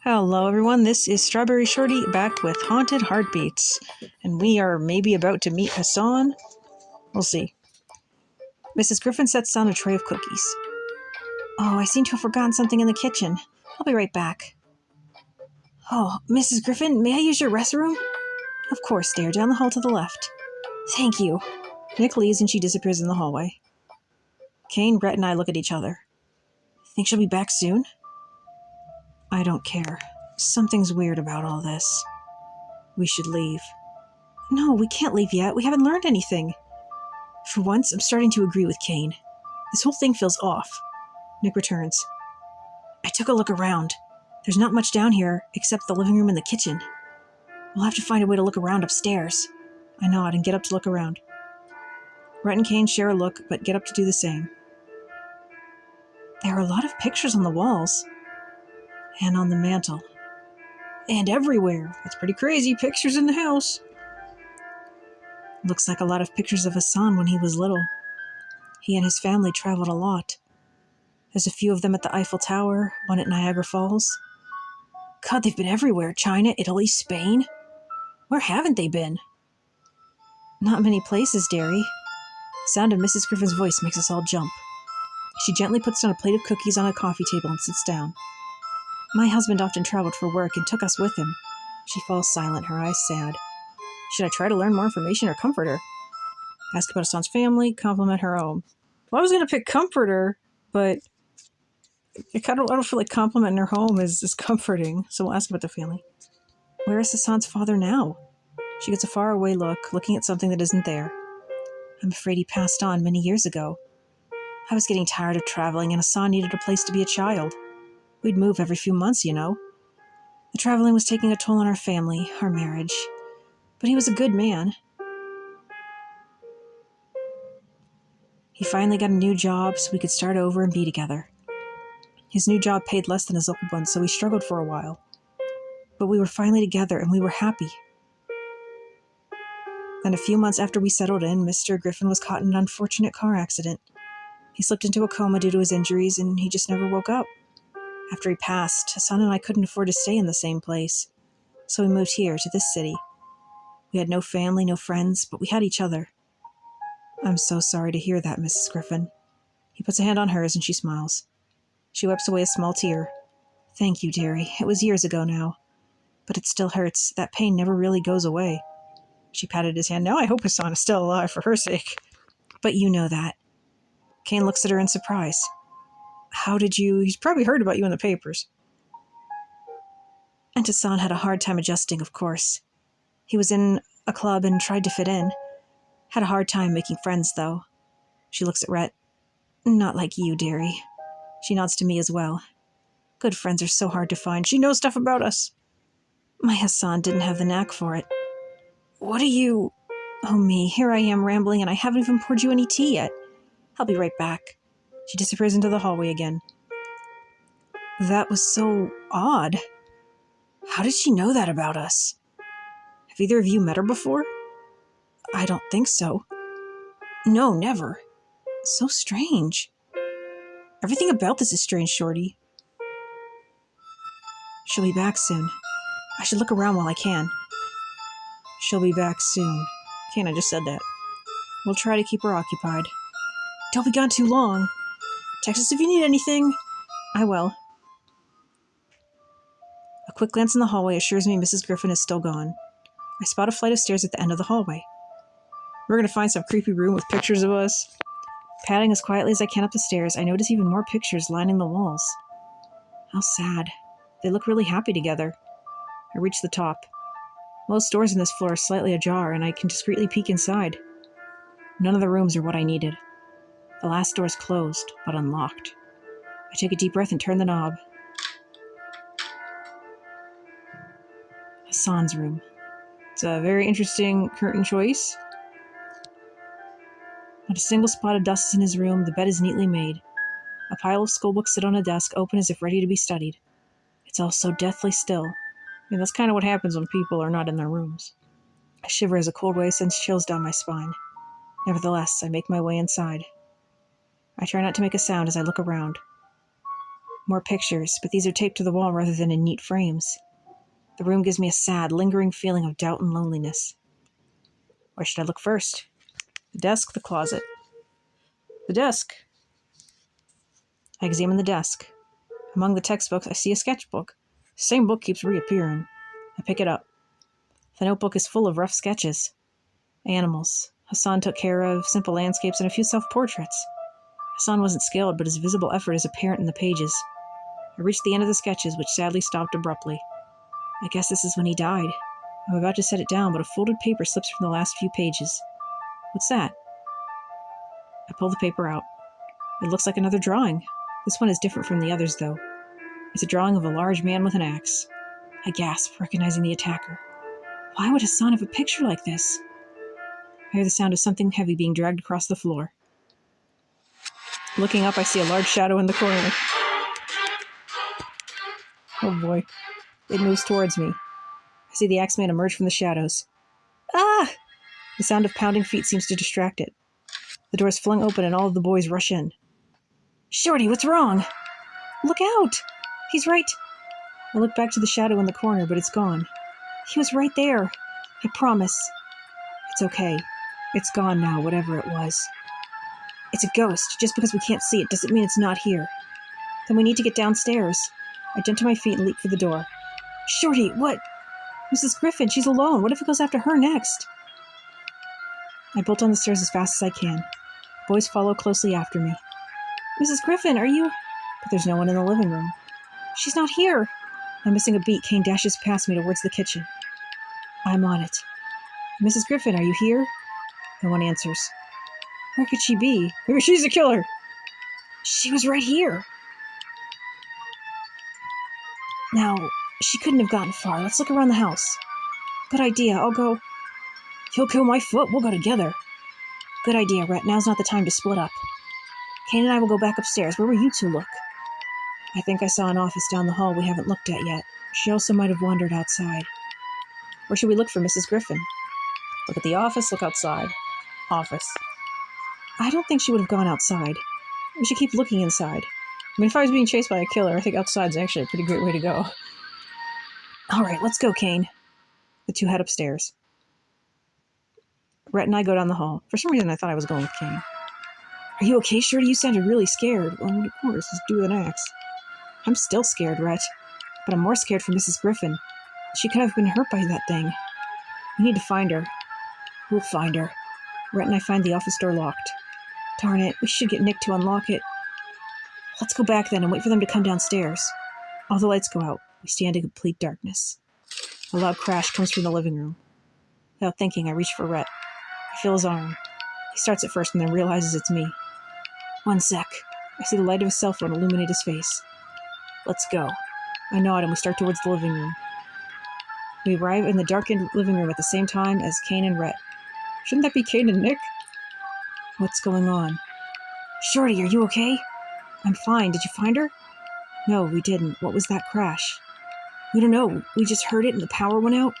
Hello everyone, this is StrawberryShorty back with Haunted Heartbeats, and we are maybe about to meet Hassan. We'll see. Mrs. Griffin sets down a tray of cookies. Oh, I seem to have forgotten something in the kitchen. I'll be right back. Oh, Mrs. Griffin, may I use your restroom? Of course, dear, down the hall to the left. Thank you. Nick leaves and she disappears in the hallway. Kane, Brett, and I look at each other. Think she'll be back soon? I don't care. Something's weird about all this. We should leave. No, we can't leave yet. We haven't learned anything. For once, I'm starting to agree with Kane. This whole thing feels off. Nick returns. I took a look around. There's not much down here except the living room and the kitchen. We'll have to find a way to look around upstairs. I nod and get up to look around. Brett and Kane share a look, but get up to do the same. There are a lot of pictures on the walls. And on the mantel. And everywhere. That's pretty crazy. Pictures in the house. Looks like a lot of pictures of Hassan when he was little. He and his family traveled a lot. There's a few of them at the Eiffel Tower, one at Niagara Falls. God, they've been everywhere. China, Italy, Spain. Where haven't they been? Not many places, dearie. The sound of Mrs. Griffin's voice makes us all jump. She gently puts down a plate of cookies on a coffee table and sits down. My husband often traveled for work and took us with him. She falls silent, her eyes sad. Should I try to learn more information or comfort her? Ask about Hassan's family, compliment her home. Well, I was going to pick comfort her, but I don't feel like complimenting her home is comforting, so we'll ask about the family. Where is Hassan's father now? She gets a faraway look, looking at something that isn't there. I'm afraid he passed on many years ago. I was getting tired of traveling, and Hassan needed a place to be a child. We'd move every few months, you know. The traveling was taking a toll on our family, our marriage. But he was a good man. He finally got a new job so we could start over and be together. His new job paid less than his old one, so we struggled for a while. But we were finally together and we were happy. Then a few months after we settled in, Mr. Griffin was caught in an unfortunate car accident. He slipped into a coma due to his injuries and he just never woke up. After he passed, Hassan and I couldn't afford to stay in the same place. So we moved here, to this city. We had no family, no friends, but we had each other. I'm so sorry to hear that, Mrs. Griffin. He puts a hand on hers and she smiles. She wipes away a small tear. Thank you, dearie. It was years ago now. But it still hurts. That pain never really goes away. She patted his hand. Now I hope Hassan is still alive for her sake. But you know that. Kane looks at her in surprise. How did you... He's probably heard about you in the papers. And Hassan had a hard time adjusting, of course. He was in a club and tried to fit in. Had a hard time making friends, though. She looks at Rhett. Not like you, dearie. She nods to me as well. Good friends are so hard to find. She knows stuff about us. My Hassan didn't have the knack for it. What are you... Oh, me. Here I am rambling and I haven't even poured you any tea yet. I'll be right back. She disappears into the hallway again. That was so odd. How did she know that about us? Have either of you met her before? I don't think so. No, never. So strange. Everything about this is strange, Shorty. She'll be back soon. I should look around while I can. She'll be back soon. Can't I just said that? We'll try to keep her occupied. Don't be gone too long. Text us if you need anything. I will. A quick glance in the hallway assures me Mrs. Griffin is still gone. I spot a flight of stairs at the end of the hallway. We're going to find some creepy room with pictures of us. Padding as quietly as I can up the stairs, I notice even more pictures lining the walls. How sad. They look really happy together. I reach the top. Most doors in this floor are slightly ajar, and I can discreetly peek inside. None of the rooms are what I needed. The last door is closed, but unlocked. I take a deep breath and turn the knob. Hassan's room. It's a very interesting curtain choice. Not a single spot of dust is in his room. The bed is neatly made. A pile of schoolbooks sit on a desk, open as if ready to be studied. It's all so deathly still. I mean, that's kind of what happens when people are not in their rooms. I shiver as a cold wave sends chills down my spine. Nevertheless, I make my way inside. I try not to make a sound as I look around. More pictures, but these are taped to the wall rather than in neat frames. The room gives me a sad, lingering feeling of doubt and loneliness. Where should I look first? The desk, the closet. The desk. I examine the desk. Among the textbooks, I see a sketchbook. The same book keeps reappearing. I pick it up. The notebook is full of rough sketches. Animals. Hassan took care of, simple landscapes, and a few self-portraits. Hassan wasn't skilled, but his visible effort is apparent in the pages. I reached the end of the sketches, which sadly stopped abruptly. I guess this is when he died. I'm about to set it down, but a folded paper slips from the last few pages. What's that? I pull the paper out. It looks like another drawing. This one is different from the others, though. It's a drawing of a large man with an axe. I gasp, recognizing the attacker. Why would Hassan have a picture like this? I hear the sound of something heavy being dragged across the floor. Looking up, I see a large shadow in the corner. Oh boy. It moves towards me. I see the axeman emerge from the shadows. Ah! The sound of pounding feet seems to distract it. The door is flung open and all of the boys rush in. Shorty, what's wrong? Look out! He's right... I look back to the shadow in the corner, but it's gone. He was right there. I promise. It's okay. It's gone now, whatever it was. It's a ghost. Just because we can't see it doesn't mean it's not here. Then we need to get downstairs. I jump to my feet and leap for the door. Shorty, what? Mrs. Griffin, she's alone. What if it goes after her next? I bolt down the stairs as fast as I can. The boys follow closely after me. Mrs. Griffin, are you... But there's no one in the living room. She's not here. I'm missing a beat. Kane dashes past me towards the kitchen. I'm on it. Mrs. Griffin, are you here? No one answers. Where could she be? Maybe she's the killer. She was right here. Now, she couldn't have gotten far. Let's look around the house. Good idea. I'll go. He'll kill my foot. We'll go together. Good idea, Rhett. Now's not the time to split up. Kane and I will go back upstairs. Where will you two look? I think I saw an office down the hall we haven't looked at yet. She also might have wandered outside. Where should we look for Mrs. Griffin? Look at the office, look outside. Office. I don't think she would have gone outside. We should keep looking inside. I mean, if I was being chased by a killer, I think outside's actually a pretty great way to go. All right, let's go, Kane. The two head upstairs. Rhett and I go down the hall. For some reason, I thought I was going with Kane. Are you okay, Shorty? You sounded really scared. Well, of course, it's due with an axe. I'm still scared, Rhett. But I'm more scared for Mrs. Griffin. She could have been hurt by that thing. We need to find her. We'll find her. Rhett and I find the office door locked. Darn it, we should get Nick to unlock it. Let's go back then and wait for them to come downstairs. All the lights go out. We stand in complete darkness. A loud crash comes from the living room. Without thinking, I reach for Rhett. I feel his arm. He starts at first and then realizes it's me. 1 sec. I see the light of his cell phone illuminate his face. Let's go. I nod and we start towards the living room. We arrive in the darkened living room at the same time as Kane and Rhett. Shouldn't that be Kane and Nick? What's going on? Shorty, are you okay? I'm fine. Did you find her? No, we didn't. What was that crash? We don't know. We just heard it and the power went out.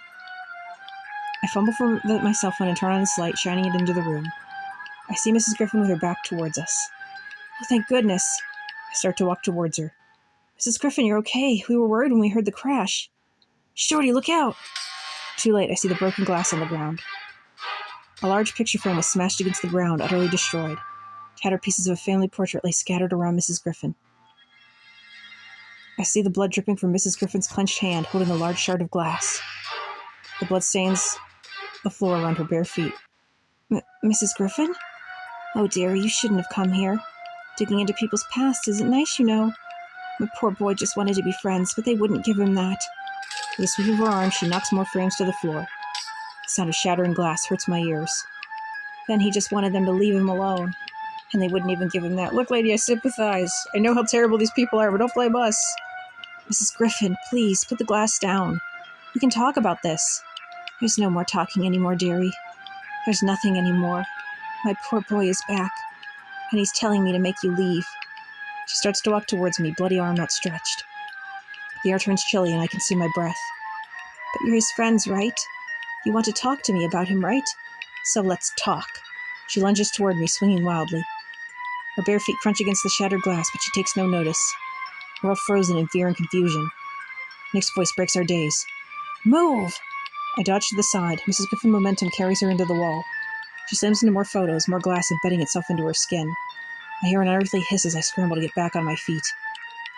I fumble for my cell phone and turn on its light, shining it into the room. I see Mrs. Griffin with her back towards us. Oh, thank goodness. I start to walk towards her. Mrs. Griffin, you're okay. We were worried when we heard the crash. Shorty, look out! Too late, I see the broken glass on the ground. A large picture frame was smashed against the ground, utterly destroyed. Tattered pieces of a family portrait lay scattered around Mrs. Griffin. I see the blood dripping from Mrs. Griffin's clenched hand, holding a large shard of glass. The blood stains the floor around her bare feet. Mrs. Griffin? Oh dear, you shouldn't have come here. Digging into people's past isn't nice, you know. My poor boy just wanted to be friends, but they wouldn't give him that. With a sweep of her arm, she knocks more frames to the floor. The sound of shattering glass hurts my ears. Then he just wanted them to leave him alone. And they wouldn't even give him that. Look, lady, I sympathize. I know how terrible these people are, but don't blame us. Mrs. Griffin, please, put the glass down. We can talk about this. There's no more talking anymore, dearie. There's nothing anymore. My poor boy is back, and he's telling me to make you leave. She starts to walk towards me, bloody arm outstretched. The air turns chilly, and I can see my breath. But you're his friends, right? You want to talk to me about him, right? So let's talk. She lunges toward me, swinging wildly. Her bare feet crunch against the shattered glass, but she takes no notice. We're all frozen in fear and confusion. Nick's voice breaks our daze. Move! I dodge to the side. Mrs. Griffin momentum carries her into the wall. She slams into more photos, more glass embedding itself into her skin. I hear an unearthly hiss as I scramble to get back on my feet.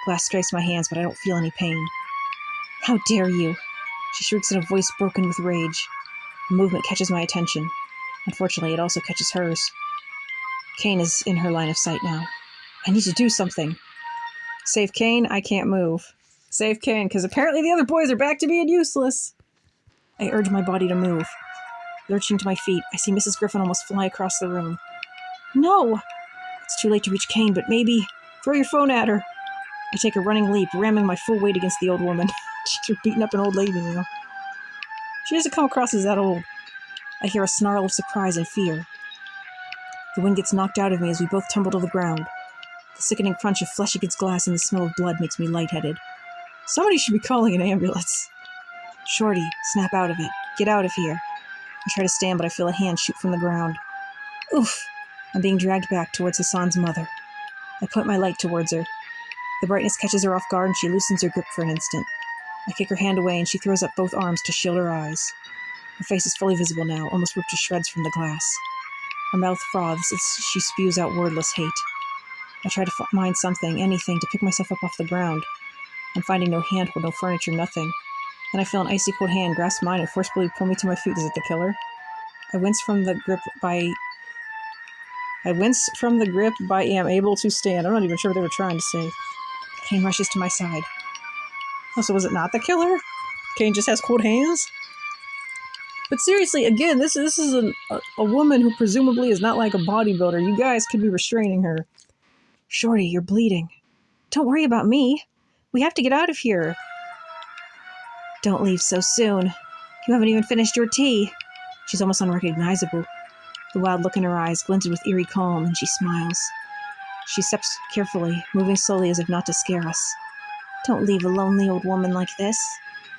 Glass strikes my hands, but I don't feel any pain. How dare you! She shrieks in a voice broken with rage. The movement catches my attention. Unfortunately, it also catches hers. Kane is in her line of sight now. I need to do something. Save Kane, I can't move. Save Kane, because apparently the other boys are back to being useless. I urge my body to move. Lurching to my feet, I see Mrs. Griffin almost fly across the room. No! It's too late to reach Kane, but maybe... Throw your phone at her. I take a running leap, ramming my full weight against the old woman. She's beating up an old lady, you know. She doesn't come across as that old. I hear a snarl of surprise and fear. The wind gets knocked out of me as we both tumble to the ground. The sickening crunch of flesh against glass and the smell of blood makes me lightheaded. Somebody should be calling an ambulance. Shorty, snap out of it. Get out of here. I try to stand, but I feel a hand shoot from the ground. Oof! I'm being dragged back towards Hassan's mother. I point my light towards her. The brightness catches her off guard and she loosens her grip for an instant. I kick her hand away and she throws up both arms to shield her eyes. Her face is fully visible now, almost ripped to shreds from the glass. Her mouth froths as she spews out wordless hate. I try to find something, anything, to pick myself up off the ground. I'm finding no handhold, no furniture, nothing. Then I feel an icy cold hand grasp mine and forcefully pull me to my feet. Is it the killer? I wince from the grip by am able to stand. I'm not even sure what they were trying to say. Kane rushes to my side. Oh, so was it not the killer? Kane just has cold hands? But seriously, again, this is a woman who presumably is not like a bodybuilder. You guys could be restraining her. Shorty, you're bleeding. Don't worry about me. We have to get out of here. Don't leave so soon. You haven't even finished your tea. She's almost unrecognizable. The wild look in her eyes glinted with eerie calm, and she smiles. She steps carefully, moving slowly as if not to scare us. Don't leave a lonely old woman like this.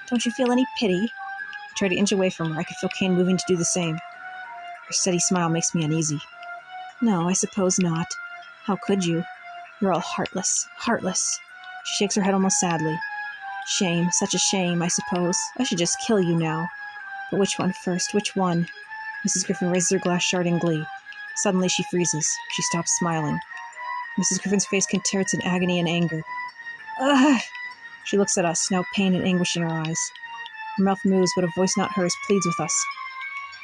Don't you feel any pity? I try to inch away from her. I could feel Kane moving to do the same. Her steady smile makes me uneasy. No, I suppose not. How could you? You're all heartless. Heartless. She shakes her head almost sadly. Shame. Such a shame, I suppose. I should just kill you now. But which one first? Which one? Mrs. Griffin raises her glass shard in glee. Suddenly she freezes. She stops smiling. Mrs. Griffin's face contorts in agony and anger. Ugh! She looks at us, now pain and anguish in her eyes. Her mouth moves, but a voice not hers pleads with us.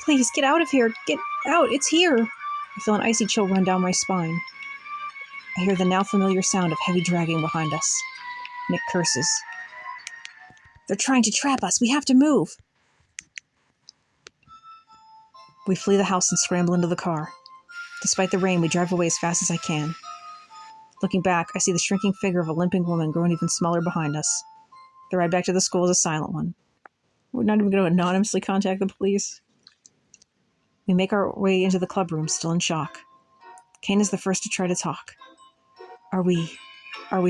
Please, get out of here! Get out! It's here! I feel an icy chill run down my spine. I hear the now familiar sound of heavy dragging behind us. Nick curses. They're trying to trap us! We have to move! We flee the house and scramble into the car. Despite the rain, we drive away as fast as I can. Looking back, I see the shrinking figure of a limping woman growing even smaller behind us. The ride back to the school is a silent one. We're not even going to anonymously contact the police. We make our way into the club room, still in shock. Kane is the first to try to talk. Are we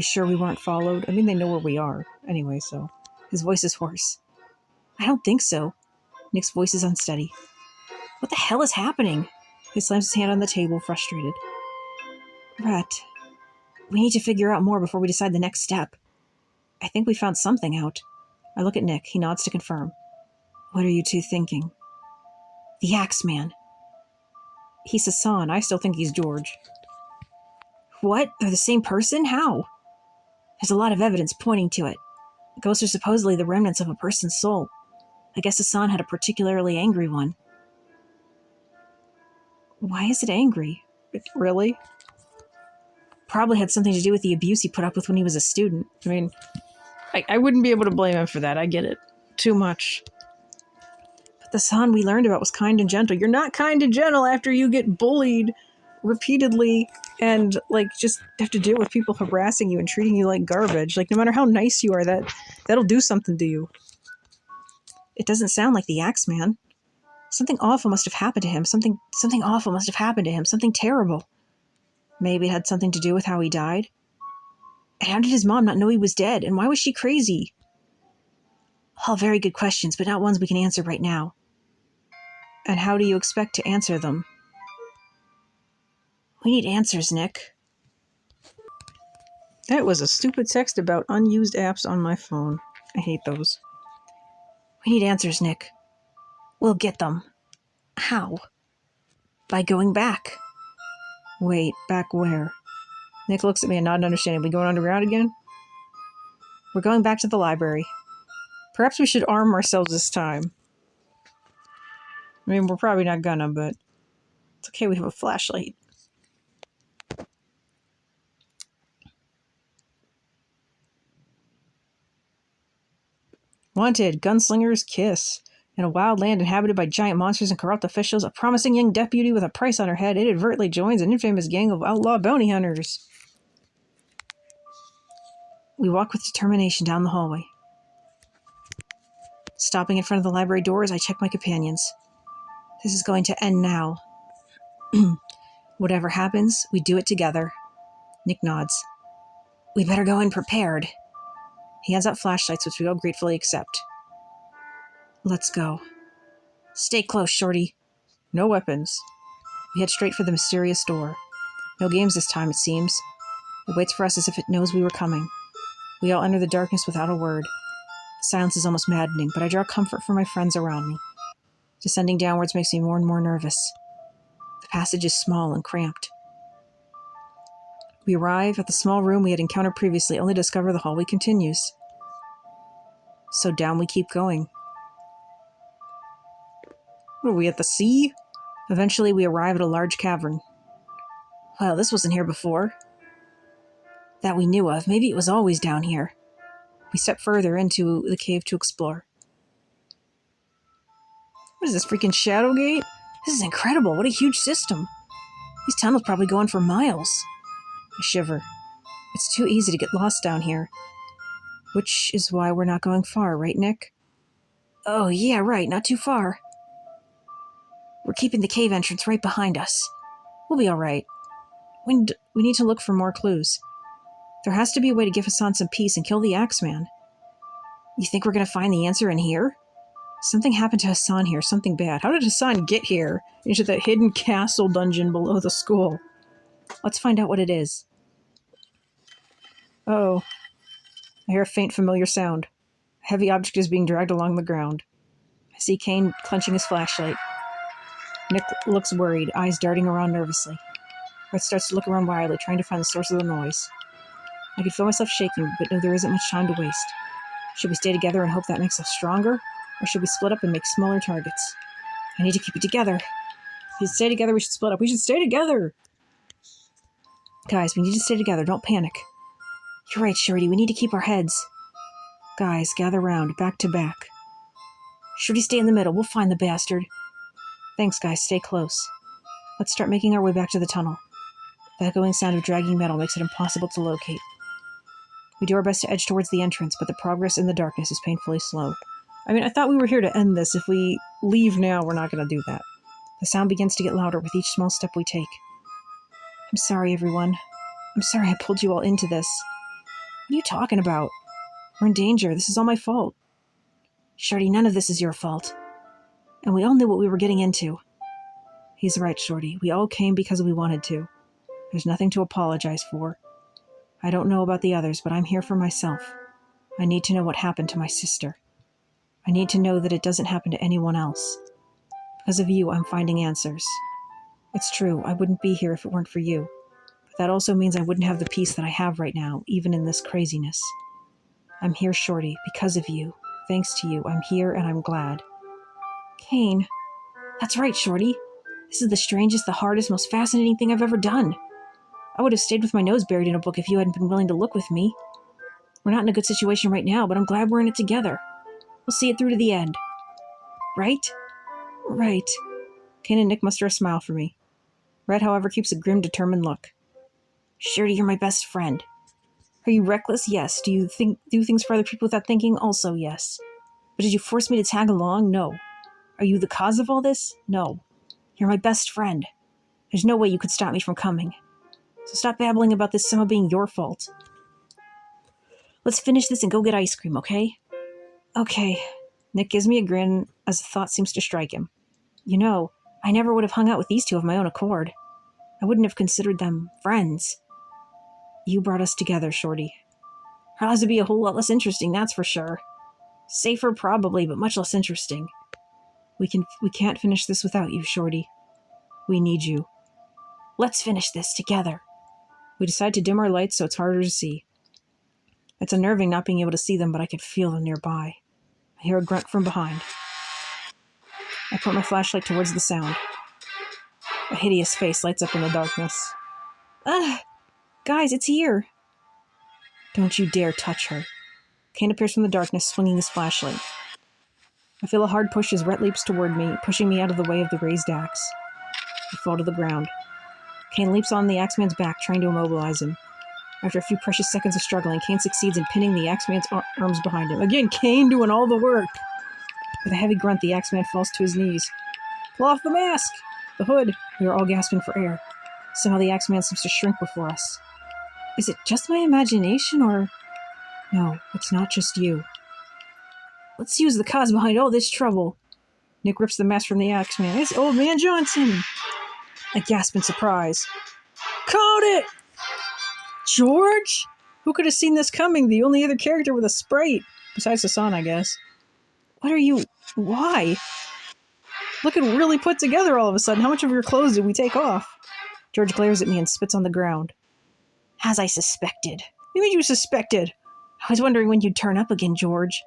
sure we weren't followed? I mean, they know where we are anyway, so. His voice is hoarse. I don't think so. Nick's voice is unsteady. What the hell is happening? He slams his hand on the table, frustrated. Rhett, we need to figure out more before we decide the next step. I think we found something out. I look at Nick. He nods to confirm. What are you two thinking? The Axeman. He's Hassan. I still think he's George. What? They're the same person? How? There's a lot of evidence pointing to it. Ghosts are supposedly the remnants of a person's soul. I guess Hassan had a particularly angry one. Why is it angry? Really? Probably had something to do with the abuse he put up with when he was a student. I mean, I wouldn't be able to blame him for that. I get it. Too much. But the Hassan we learned about was kind and gentle. You're not kind and gentle after you get bullied repeatedly and, just have to deal with people harassing you and treating you like garbage. No matter how nice you are, that'll do something to you. It doesn't sound like the Axeman. Something awful must have happened to him. Something awful must have happened to him. Something terrible. Maybe it had something to do with how he died. And how did his mom not know he was dead? And why was she crazy? All very good questions, but not ones we can answer right now. And how do you expect to answer them? We need answers, Nick. That was a stupid text about unused apps on my phone. I hate those. We need answers, Nick. We'll get them. How? By going back. Wait, back where? Nick looks at me and nodded understanding. We going underground again? We're going back to the library. Perhaps we should arm ourselves this time. I mean, we're probably not gonna, but it's okay, we have a flashlight. Wanted, gunslinger's kiss. In a wild land inhabited by giant monsters and corrupt officials, a promising young deputy with a price on her head inadvertently joins an infamous gang of outlaw bounty hunters. We walk with determination down the hallway. Stopping in front of the library doors, I check my companions. This is going to end now. Whatever happens, we do it together. Nick nods. We better go in prepared. He hands out flashlights, which we all gratefully accept. Let's go. Stay close, Shorty. No weapons. We head straight for the mysterious door. No games this time, it seems. It waits for us as if it knows we were coming. We all enter the darkness without a word. The silence is almost maddening, but I draw comfort from my friends around me. Descending downwards makes me more and more nervous. The passage is small and cramped. We arrive at the small room we had encountered previously, only to discover the hallway continues. So down we keep going. What are we, at the sea? Eventually we arrive at a large cavern. Well, this wasn't here before. That we knew of. Maybe it was always down here. We step further into the cave to explore. What is this, freaking Shadow Gate? This is incredible. What a huge system. These tunnels probably go on for miles. I shiver. It's too easy to get lost down here. Which is why we're not going far, right, Nick? Oh, yeah, right. Not too far. We're keeping the cave entrance right behind us. We'll be all right. We need to look for more clues. There has to be a way to give Hassan some peace and kill the Axeman. You think we're going to find the answer in here? Something happened to Hassan here, something bad. How did Hassan get here? Into that hidden castle dungeon below the school. Let's find out what it is. Oh. I hear a faint, familiar sound. A heavy object is being dragged along the ground. I see Kane clenching his flashlight. Nick looks worried, eyes darting around nervously. Red starts to look around wildly, trying to find the source of the noise. I can feel myself shaking, but know there isn't much time to waste. Should we stay together and hope that makes us stronger? Or should we split up and make smaller targets? I need to keep it together. If we stay together, we should split up. We should stay together! Guys, we need to stay together. Don't panic. You're right, Shorty. We need to keep our heads. Guys, gather round, back to back. Shorty, stay in the middle. We'll find the bastard. Thanks, guys. Stay close. Let's start making our way back to the tunnel. The echoing sound of dragging metal makes it impossible to locate. We do our best to edge towards the entrance, but the progress in the darkness is painfully slow. I mean, I thought we were here to end this. If we leave now, we're not going to do that. The sound begins to get louder with each small step we take. I'm sorry, everyone. I'm sorry I pulled you all into this. What are you talking about? We're in danger. This is all my fault. Shorty, none of this is your fault. And we all knew what we were getting into. He's right, Shorty. We all came because we wanted to. There's nothing to apologize for. I don't know about the others, but I'm here for myself. I need to know what happened to my sister. I need to know that it doesn't happen to anyone else. Because of you, I'm finding answers. It's true, I wouldn't be here if it weren't for you. But that also means I wouldn't have the peace that I have right now, even in this craziness. I'm here, Shorty, because of you. Thanks to you, I'm here and I'm glad. Kane. That's right, Shorty. This is the strangest, the hardest, most fascinating thing I've ever done. I would have stayed with my nose buried in a book if you hadn't been willing to look with me. We're not in a good situation right now, but I'm glad we're in it together. We'll see it through to the end. Right? Right. Kane and Nick muster a smile for me. Red, however, keeps a grim, determined look. Shorty, you're my best friend. Are you reckless? Yes. Do you do things for other people without thinking? Also, yes. But did you force me to tag along? No. Are you the cause of all this? No. You're my best friend. There's no way you could stop me from coming. So stop babbling about this somehow being your fault. Let's finish this and go get ice cream, okay? Okay. Nick gives me a grin as a thought seems to strike him. You know, I never would have hung out with these two of my own accord. I wouldn't have considered them friends. You brought us together, Shorty. Our lives would be a whole lot less interesting, that's for sure. Safer, probably, but much less interesting. We can't finish this without you, Shorty. We need you. Let's finish this together. We decide to dim our lights so it's harder to see. It's unnerving not being able to see them, but I could feel them nearby. I hear a grunt from behind. I point my flashlight towards the sound. A hideous face lights up in the darkness. Ah! Guys, it's here! Don't you dare touch her. Kane appears from the darkness, swinging his flashlight. I feel a hard push as Rhett leaps toward me, pushing me out of the way of the raised axe. I fall to the ground. Kane leaps on the Axeman's back, trying to immobilize him. After a few precious seconds of struggling, Kane succeeds in pinning the Axeman's arms behind him. Again, Kane doing all the work! With a heavy grunt, the Axeman falls to his knees. Pull off the mask! The hood! We are all gasping for air. Somehow the Axeman seems to shrink before us. Is it just my imagination, or... No, it's not just you. Let's use the cause behind all this trouble. Nick rips the mask from the Axeman. It's Old Man Johnson! I gasp in surprise. Caught it! George? Who could have seen this coming? The only other character with a sprite. Besides Hassan, I guess. What are you... Why? Looking really put together all of a sudden. How much of your clothes did we take off? George glares at me and spits on the ground. As I suspected. What do you mean you suspected? I was wondering when you'd turn up again, George.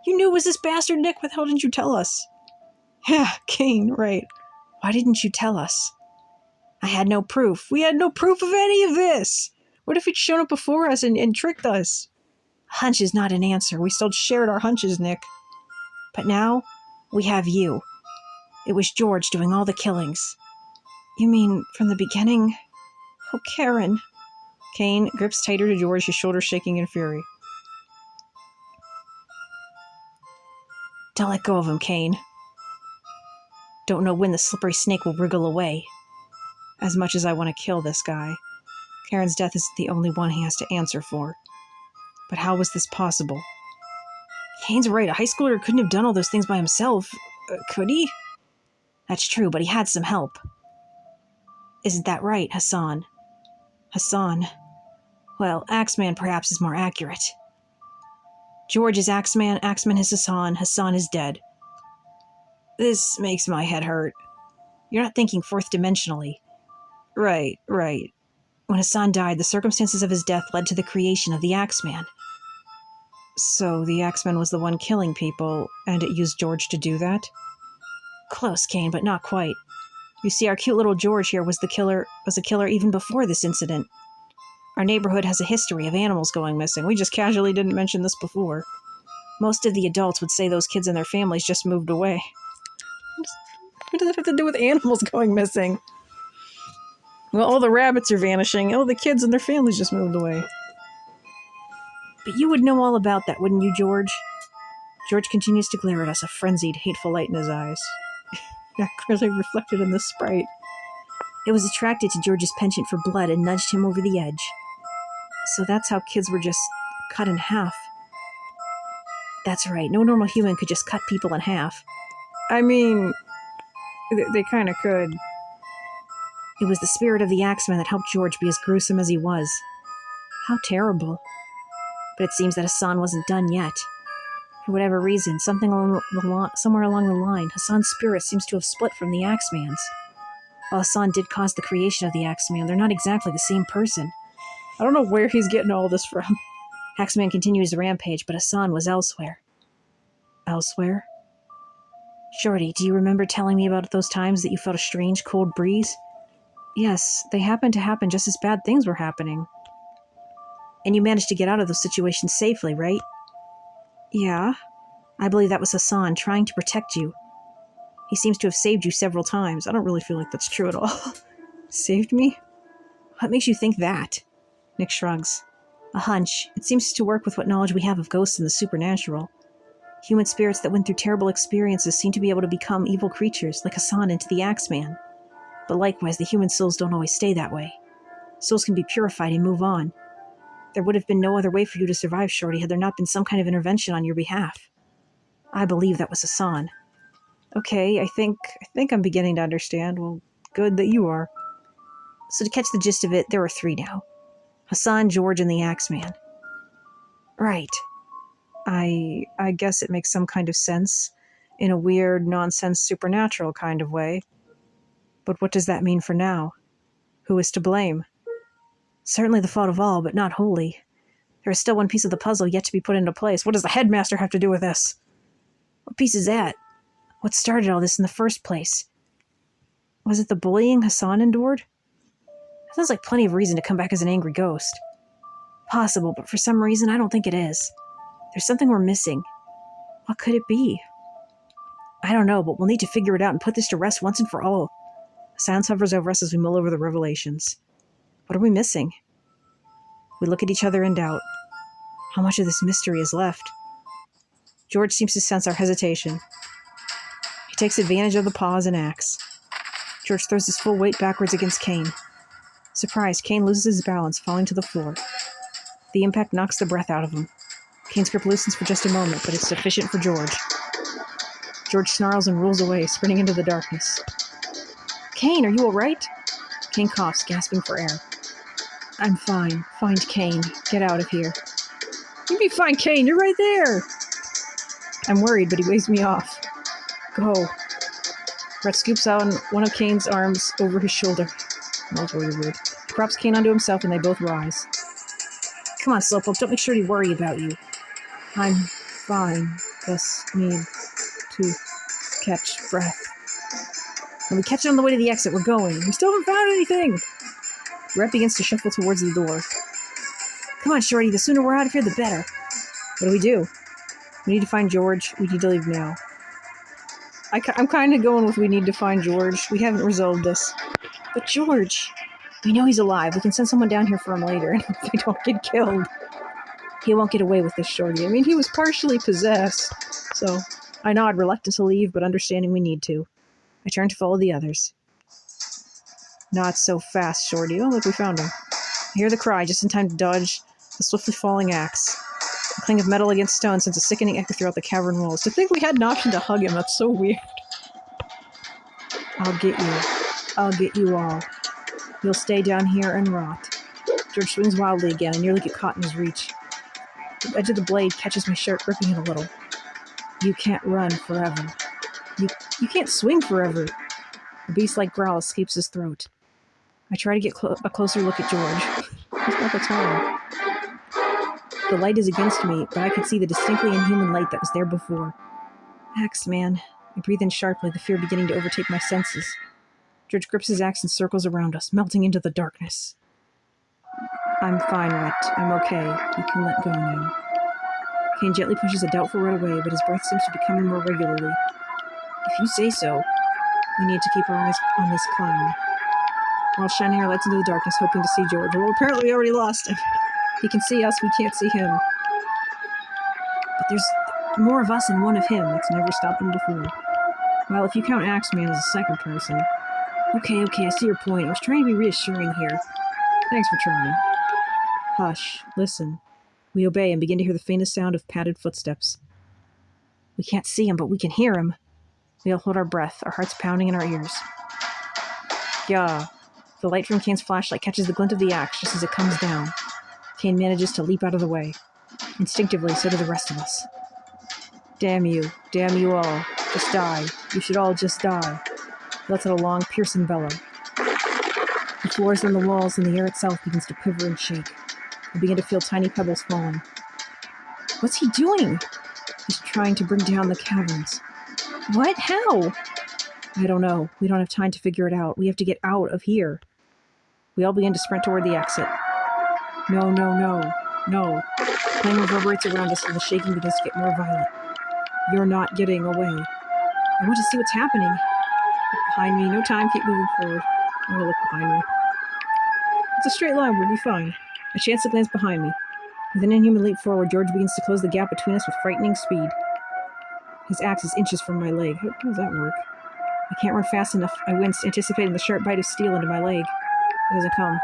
You knew it was this bastard, Nick. What the hell didn't you tell us? Yeah, Kane, right. Why didn't you tell us? I had no proof. We had no proof of any of this. What if he'd shown up before us and tricked us? A hunch is not an answer. We still shared our hunches, Nick. But now, we have you. It was George doing all the killings. You mean, from the beginning? Oh, Karen. Kane grips tighter to George, his shoulders shaking in fury. Don't let go of him, Kane. Don't know when the slippery snake will wriggle away. As much as I want to kill this guy, Karen's death isn't the only one he has to answer for. But how was this possible? Kane's right, a high schooler couldn't have done all those things by himself. Could he? That's true, but he had some help. Isn't that right, Hassan? Hassan. Well, Axeman perhaps is more accurate. George is Axeman, Axeman is Hassan, Hassan is dead. This makes my head hurt. You're not thinking fourth dimensionally. Right. When Hassan died, the circumstances of his death led to the creation of the Axeman. So the Axeman was the one killing people, and it used George to do that? Close, Kane, but not quite. You see, our cute little George here was a killer even before this incident. Our neighborhood has a history of animals going missing. We just casually didn't mention this before. Most of the adults would say those kids and their families just moved away. What does that have to do with animals going missing? Well, all the rabbits are vanishing. Oh, the kids and their families just moved away. But you would know all about that, wouldn't you, George? George continues to glare at us, a frenzied, hateful light in his eyes. That clearly reflected in the sprite. It was attracted to George's penchant for blood and nudged him over the edge. So that's how kids were just cut in half. That's right, no normal human could just cut people in half. I mean, they kind of could. It was the spirit of the Axeman that helped George be as gruesome as he was. How terrible. But it seems that Hassan wasn't done yet. For whatever reason, somewhere along the line, Hassan's spirit seems to have split from the Axeman's. While Hassan did cause the creation of the Axeman, they're not exactly the same person. I don't know where he's getting all this from. Axeman continues the rampage, but Hassan was elsewhere. Elsewhere? Shorty, do you remember telling me about those times that you felt a strange, cold breeze? Yes, they happened to happen just as bad things were happening. And you managed to get out of those situations safely, right? Yeah. I believe that was Hassan trying to protect you. He seems to have saved you several times. I don't really feel like that's true at all. Saved me? What makes you think that? Nick shrugs. A hunch. It seems to work with what knowledge we have of ghosts and the supernatural. Human spirits that went through terrible experiences seem to be able to become evil creatures, like Hassan into the Axeman. But likewise, the human souls don't always stay that way. Souls can be purified and move on. There would have been no other way for you to survive, Shorty, had there not been some kind of intervention on your behalf. I believe that was Hassan. Okay, I think I'm beginning to understand. Well, good that you are. So to catch the gist of it, there are 3 now. Hassan, George, and the Axeman. Right. I guess it makes some kind of sense, in a weird, nonsense, supernatural kind of way. But what does that mean for now? Who is to blame? Certainly the fault of all, but not wholly. There is still one piece of the puzzle yet to be put into place. What does the headmaster have to do with this? What piece is that? What started all this in the first place? Was it the bullying Hassan endured? That sounds like plenty of reason to come back as an angry ghost. Possible, but for some reason I don't think it is. There's something we're missing. What could it be? I don't know, but we'll need to figure it out and put this to rest once and for all. Silence hovers over us as we mull over the revelations. What are we missing? We look at each other in doubt. How much of this mystery is left? George seems to sense our hesitation. He takes advantage of the pause and acts. George throws his full weight backwards against Kane. Surprised, Kane loses his balance, falling to the floor. The impact knocks the breath out of him. Kane's grip loosens for just a moment, but it's sufficient for George. George snarls and rolls away, sprinting into the darkness. Kane, are you all right? Kane coughs, gasping for air. I'm fine. Find Kane. Get out of here. You be fine, Kane. You're right there. I'm worried, but he waves me off. Go. Brett scoops out one of Kane's arms over his shoulder. That was really weird. He props Kane onto himself, and they both rise. Come on, Slowpoke. Don't make sure to worry about you. I'm fine. Just need to catch breath. When we catch it on the way to the exit, we're going. We still haven't found anything. Rhett begins to shuffle towards the door. Come on, Shorty. The sooner we're out of here, the better. What do? We need to find George. We need to leave now. I'm kind of going with we need to find George. We haven't resolved this. But George, we know he's alive. We can send someone down here for him later, and if they don't get killed. He won't get away with this, Shorty. I mean, he was partially possessed. So, I nod, reluctant to leave, but understanding we need to. I turn to follow the others. Not so fast, Shorty. Oh, look, we found him. I hear the cry, just in time to dodge the swiftly falling axe. The clang of metal against stone sends a sickening echo throughout the cavern walls. To think we had an option to hug him, that's so weird. I'll get you. I'll get you all. You'll stay down here and rot. George swings wildly again and nearly get caught in his reach. The edge of the blade catches my shirt, gripping it a little. You can't run forever. You can't swing forever. A beast-like growl escapes his throat. I try to get a closer look at George. He's not the time. The light is against me, but I can see the distinctly inhuman light that was there before. Axe, man. I breathe in sharply, the fear beginning to overtake my senses. George grips his axe and circles around us, melting into the darkness. I'm fine, Rhett. I'm okay. You can let go now. Kane gently pushes a doubtful Rhett away, but his breath seems to be coming more regularly. If you say so, we need to keep our eyes on this clown. We're all shining our lights into the darkness, hoping to see George. Well, apparently we already lost him. He can see us, we can't see him. But there's more of us and one of him. That's never stopped him before. Well, if you count Axeman as a second person. Okay, I see your point. I was trying to be reassuring here. Thanks for trying. Hush, listen. We obey and begin to hear the faintest sound of padded footsteps. We can't see him, but we can hear him. We all hold our breath, our hearts pounding in our ears. Yeah. The light from Kane's flashlight catches the glint of the axe just as it comes down. Kane manages to leap out of the way. Instinctively, so do the rest of us. Damn you all. Just die. You should all just die. He lets out a long, piercing bellow. The floors and the walls and the air itself begins to quiver and shake. I begin to feel tiny pebbles falling. What's he doing? He's trying to bring down the caverns. What? How? I don't know. We don't have time to figure it out. We have to get out of here. We all begin to sprint toward the exit. No. The flame reverberates around us and the shaking begins to get more violent. You're not getting away. I want to see what's happening. Look behind me. No time. Keep moving forward. I'm going to look behind me. It's a straight line. We'll be fine. I chance to glance behind me. With an inhuman leap forward, George begins to close the gap between us with frightening speed. His axe is inches from my leg. How does that work? I can't run fast enough. I wince, anticipating the sharp bite of steel into my leg. It doesn't come.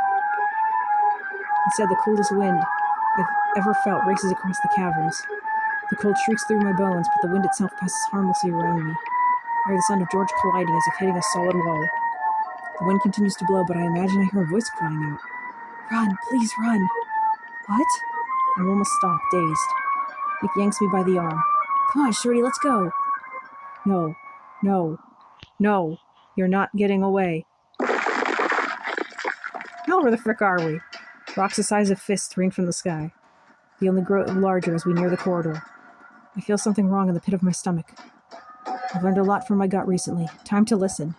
Instead, the coldest wind I've ever felt races across the caverns. The cold shrieks through my bones, but the wind itself passes harmlessly around me. I hear the sound of George colliding as if hitting a solid wall. The wind continues to blow, but I imagine I hear a voice crying out. Run, please run. What? I'm almost stopped, dazed. Nick yanks me by the arm. Come on, Shorty, let's go. No, no, no. You're not getting away. Hell, where the frick are we? Rocks the size of fists rain from the sky. They only grow larger as we near the corridor. I feel something wrong in the pit of my stomach. I've learned a lot from my gut recently. Time to listen.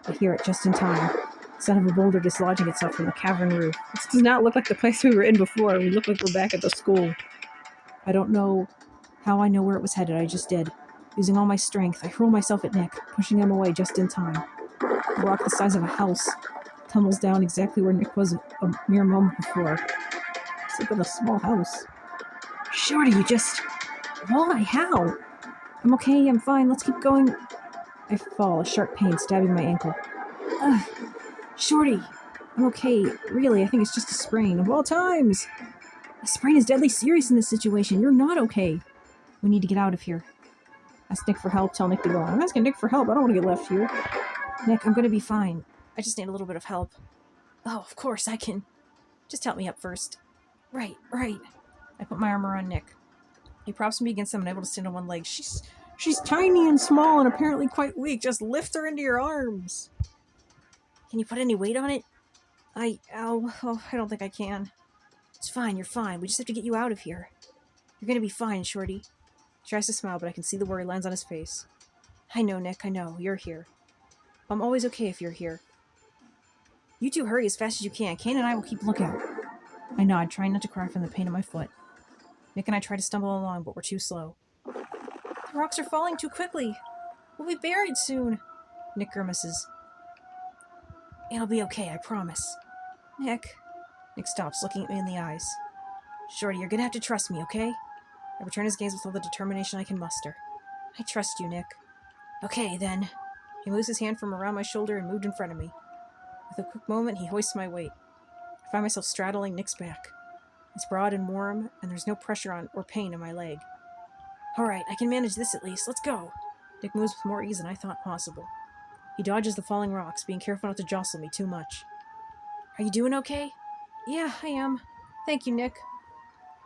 I hear it just in time. The sound of a boulder dislodging itself from the cavern roof. This does not look like the place we were in before. We look like we're back at the school. I don't know how I know where it was headed. I just did. Using all my strength, I hurl myself at Nick, pushing him away just in time. A rock the size of a house tumbles down exactly where Nick was a mere moment before. It's like in a small house. Shorty, you just... Why? How? I'm okay, I'm fine, let's keep going. I fall, a sharp pain stabbing my ankle. Ugh. Shorty, I'm okay. Really, I think it's just a sprain. Of all times! A sprain is deadly serious in this situation. You're not okay. We need to get out of here. Ask Nick for help, tell Nick to go. I'm asking Nick for help, I don't want to get left here. Nick, I'm gonna be fine. I just need a little bit of help. Oh, of course, I can. Just help me up first. Right. I put my arm around Nick. He props me against him and I'm able to stand on one leg. She's tiny and small and apparently quite weak. Just lift her into your arms. Can you put any weight on it? I don't think I can. It's fine, you're fine. We just have to get you out of here. You're gonna be fine, Shorty. He tries to smile, but I can see the worry lands on his face. I know, Nick, I know. You're here. I'm always okay if you're here. You two hurry as fast as you can. Kane and I will keep lookout. I nod, trying not to cry from the pain in my foot. Nick and I try to stumble along, but we're too slow. The rocks are falling too quickly. We'll be buried soon. Nick grimaces. It'll be okay, I promise. Nick. Nick stops, looking at me in the eyes. Shorty, you're gonna have to trust me, okay? I return his gaze with all the determination I can muster. I trust you, Nick. Okay, then. He moves his hand from around my shoulder and moved in front of me. With a quick moment, he hoists my weight. I find myself straddling Nick's back. It's broad and warm, and there's no pressure on or pain in my leg. Alright, I can manage this at least. Let's go. Nick moves with more ease than I thought possible. He dodges the falling rocks, being careful not to jostle me too much. Are you doing okay? Yeah, I am. Thank you, Nick.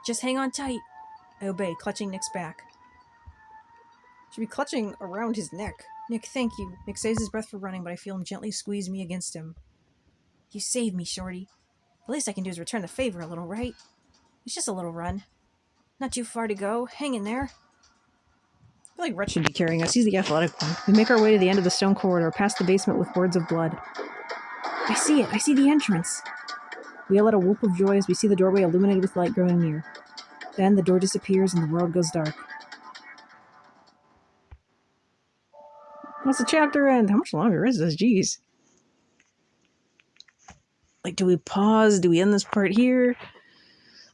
Just hang on tight. I obey, clutching Nick's back. Should be clutching around his neck. Nick, thank you. Nick saves his breath for running, but I feel him gently squeeze me against him. You saved me, Shorty. The least I can do is return the favor a little, right? It's just a little run. Not too far to go. Hang in there. I feel like Rhett should be carrying us. He's the athletic one. We make our way to the end of the stone corridor, past the basement with words of blood. I see it. I see the entrance. We yell out a whoop of joy as we see the doorway illuminated with light growing near. Then the door disappears and the world goes dark. What's the chapter end? How much longer is this? Jeez. Like, do we pause? Do we end this part here?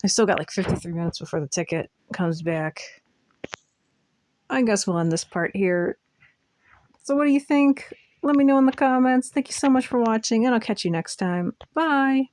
I still got like 53 minutes before the ticket comes back. I guess we'll end this part here. So what do you think? Let me know in the comments. Thank you so much for watching, and I'll catch you next time. Bye!